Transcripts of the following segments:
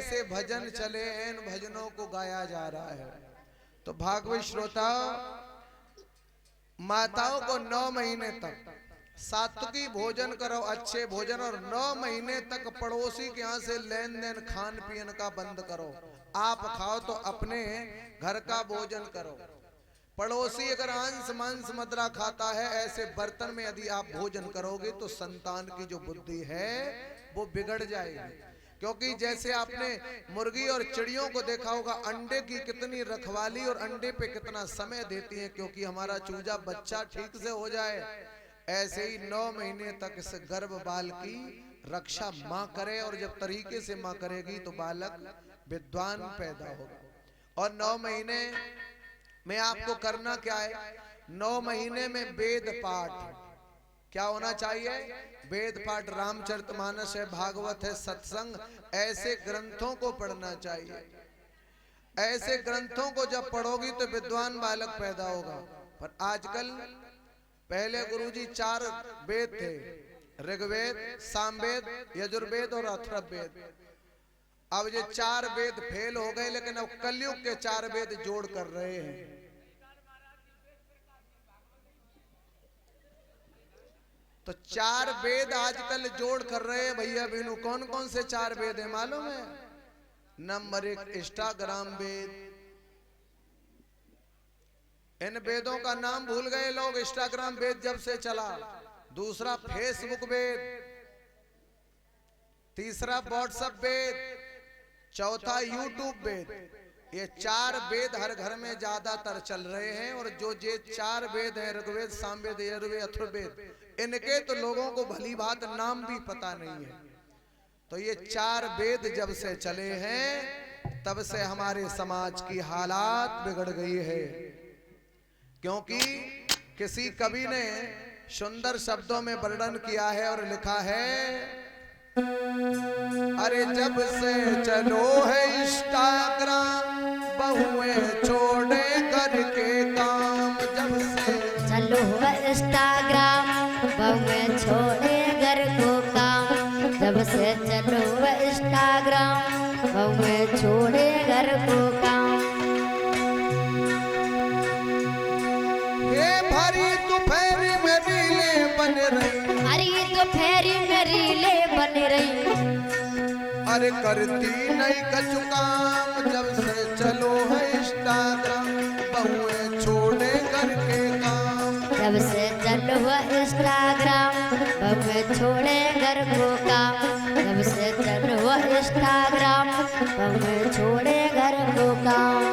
ऐसे भजन चले, इन भजनों को गाया जा रहा है। तो भागवत श्रोता, माताओं को 9 महीने तक सात्विकी भोजन करो, अच्छे भोजन, और 9 महीने तक पड़ोसी के यहाँ से लेन देन खान पीन का बंद करो। आप खाओ तो अपने घर का भोजन करो। पड़ोसी अगर अंश मांस मदिरा खाता है, ऐसे बर्तन में यदि आप भोजन करोगे तो संतान की जो बुद्धि है वो बिगड़ जाएगी। क्योंकि जैसे आपने मुर्गी और चिड़ियों को देखा होगा, अंडे की कितनी रखवाली और अंडे पे कितना समय देती हैं, क्योंकि हमारा चूजा बच्चा ठीक से हो जाए। ऐसे ही 9 महीने तक इस गर्भ बाल की रक्षा माँ करे, और जब तरीके से माँ करेगी तो बालक विद्वान पैदा होगा। और 9 महीने में आपको करना क्या है? 9 महीने में वेद पाठ क्या होना चाहिए? वेद पाठ, रामचरितमानस है, भागवत है, सत्संग, ऐसे ग्रंथों को पढ़ना चाहिए। ऐसे ग्रंथों को जब पढ़ोगी तो विद्वान बालक पैदा होगा। पर आजकल, पहले गुरुजी 4 वेद थे, ऋग्वेद, सामवेद, यजुर्वेद और अथर्ववेद। अब ये 4 वेद फेल हो गए, लेकिन अब कलयुग के 4 वेद जोड़ कर रहे हैं। तो 4 वेद आजकल जोड़ कर रहे हैं भैया बहनों। कौन कौन से 4 वेद है मालूम है? नंबर 1 इंस्टाग्राम वेद। इन वेदों का नाम भूल गए लोग, इंस्टाग्राम वेद जब से चला। दूसरा फेसबुक वेद, तीसरा व्हाट्सएप वेद, चौथा यूट्यूब वेद। ये 4 वेद हर घर में ज्यादातर चल रहे हैं। और जो ये 4 वेद हैं, ऋग्वेद, सामवेद, यजुर्वेद, अथर्ववेद, इनके तो लोगों को भली बात नाम भी पता नहीं है। तो ये 4 वेद जब से चले हैं, तब से हमारे समाज की हालात बिगड़ गई है। क्योंकि किसी कवि ने सुंदर शब्दों में वर्णन किया है और लिखा है, अरे जब से चलो है इंस्टाग्राम, बहुएं छोड़े घर के काम। जब से चलो है इंस्टाग्राम, बहुएं छोड़े घर को काम। जब से चलो है इंस्टाग्राम, बहुएं छोड़े घर को काम। ये भरी दोपहरी में रीलें बन रही, अरे दोपहरी में रीलें बन रही। अरे करती नहीं कछु काम। जब से चलो है इंस्टाग्राम, बहुएं छोड़े घर के काम। जब से चलो है इंस्टाग्राम, बहुएं छोड़े घर को काम। जब से चलो है इंस्टाग्राम, बहुएं छोड़े घर को काम।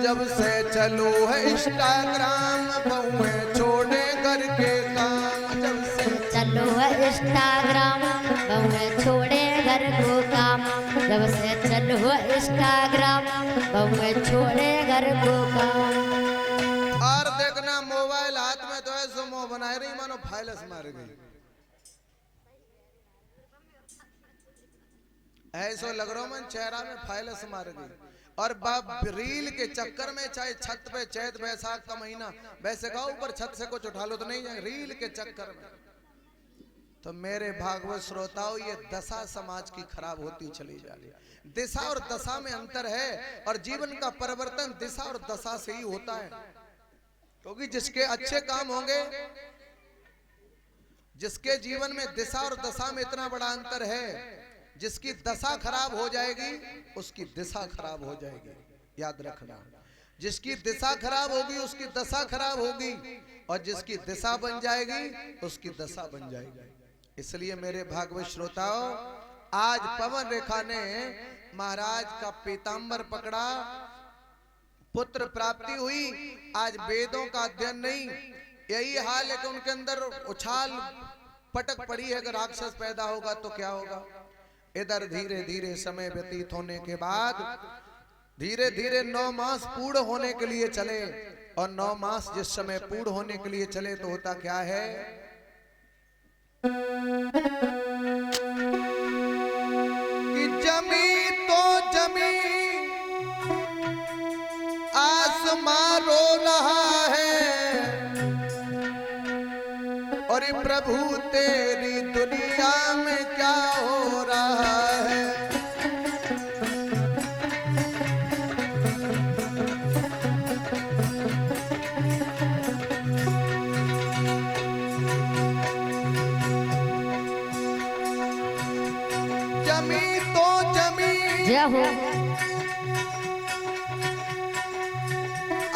जब से चलो है इंस्टाग्राम, बहुएं छोड़े घर के काम। जब से चलो है इंस्टाग्राम, बहुएं छोड़े घर को काम। जब से चलो है इंस्टाग्राम, बहुएं छोड़े घर को काम। और देखना, मोबाइल हाथ में तो ऐसे मुंह बनाए रही मानो फाइलस मार गई। ऐसा लग रहा मन चेहरा में फाइलस मार गई। और बाप रील के चक्कर में, चाहे छत पे चैत बैसाख का महीना, वैसे कहो ऊपर छत से कुछ उठा लो तो नहीं जाए, रील के चक्कर में। तो मेरे भागवत श्रोताओं, ये दशा समाज की खराब होती चली जा रही है। दिशा और दशा में अंतर है, और जीवन का परिवर्तन दिशा और दशा से ही होता है। क्योंकि जिसके अच्छे काम होंगे, जिसके जीवन में दिशा और दशा में इतना बड़ा अंतर है, जिसकी दशा खराब हो जाएगी उसकी दिशा खराब हो जाएगी, याद रखना। जिसकी दिशा खराब होगी उसकी दशा खराब होगी, और जिसकी दिशा बन जाएगी उसकी दशा बन जाएगी। इसलिए मेरे भागवत श्रोताओं, आज पवन रेखा ने महाराज का पीतांबर पकड़ा, पुत्र प्राप्ति हुई। आज वेदों का अध्ययन नहीं, यही हाल है कि उनके अंदर उछाल पटक पड़ी है। अगर राक्षस पैदा होगा तो क्या होगा? इधर धीरे धीरे समय व्यतीत होने के बाद धीरे धीरे 9 मास पूर्ण होने के लिए चले। और 9 मास जिस समय पूर्ण होने के लिए चले तो होता क्या है? कि जमी तो जमी, आसमां रो रहा है, और प्रभु तेरी दुनिया में क्या हो रहा जमी तो जमी जय हो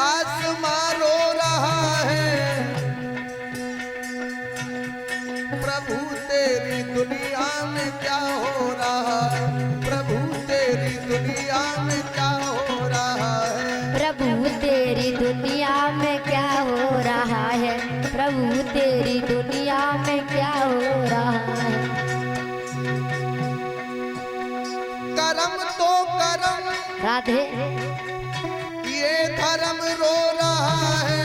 आसमां रो रहा है प्रभु तेरी दुनिया में क्या हो रहा है प्रभु तेरी दुनिया में क्या हो रहा है प्रभु तेरी दुनिया में क्या हो रहा है प्रभु तेरी दुनिया में क्या हो रहा है करम तो करम राधे ये धर्म रो रहा है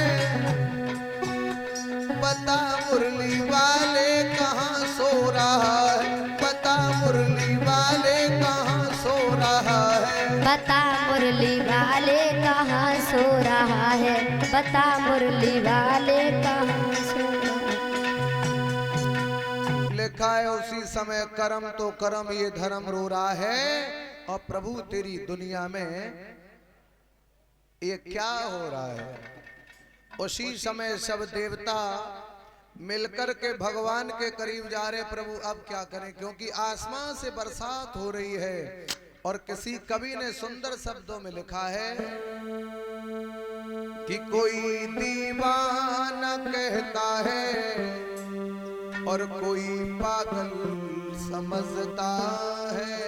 बता मुरली वाले कहाँ सो रहा है बता मुरली वाले कहाँ सो रहा है बता मुरली वाले कहाँ सो रहा है बता मुरली वाले कहाँ सो रहा है। लिखा है उसी समय कर्म तो कर्म ये धर्म रो रहा है और प्रभु तेरी दुनिया में ये क्या हो रहा है। उसी समय सब देवता मिलकर के भगवान के करीब जा रहे प्रभु अब क्या करें क्योंकि आसमान से बरसात हो रही है और किसी कवि ने सुंदर शब्दों में लिखा है कि कोई दीवाना कहता है और कोई पागल समझता है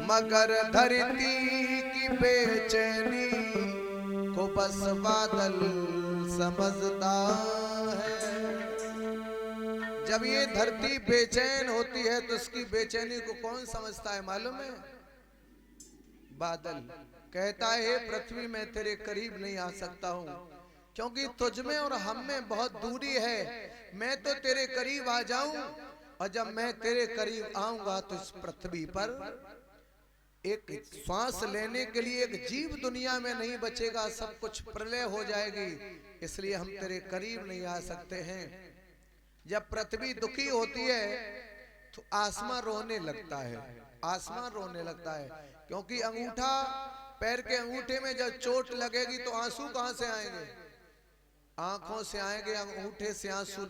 मगर धरती की बेचैनी को बस बादल समझता है। जब ये धरती बेचैन होती है तो उसकी बेचैनी को कौन समझता है मालूम है बादल कहता है पृथ्वी में तेरे करीब नहीं आ सकता हूँ क्योंकि तुझ में और हम में बहुत दूरी है मैं तो तेरे करीब आ जाऊं और जब मैं तेरे करीब आऊंगा तो इस पृथ्वी पर एक श्वास लेने के लिए एक जीव दुनिया में नहीं बचेगा सब कुछ प्रलय हो जाएगी इसलिए हम तेरे करीब नहीं आ सकते हैं। जब पृथ्वी दुखी होती है तो आसमां रोने लगता है आसमां रोने लगता है क्योंकि अंगूठा पैर के अंगूठे में जब चोट लगेगी तो आंसू कहां से आएंगे आंखों से आएंगे अंगूठे से आंसू नहीं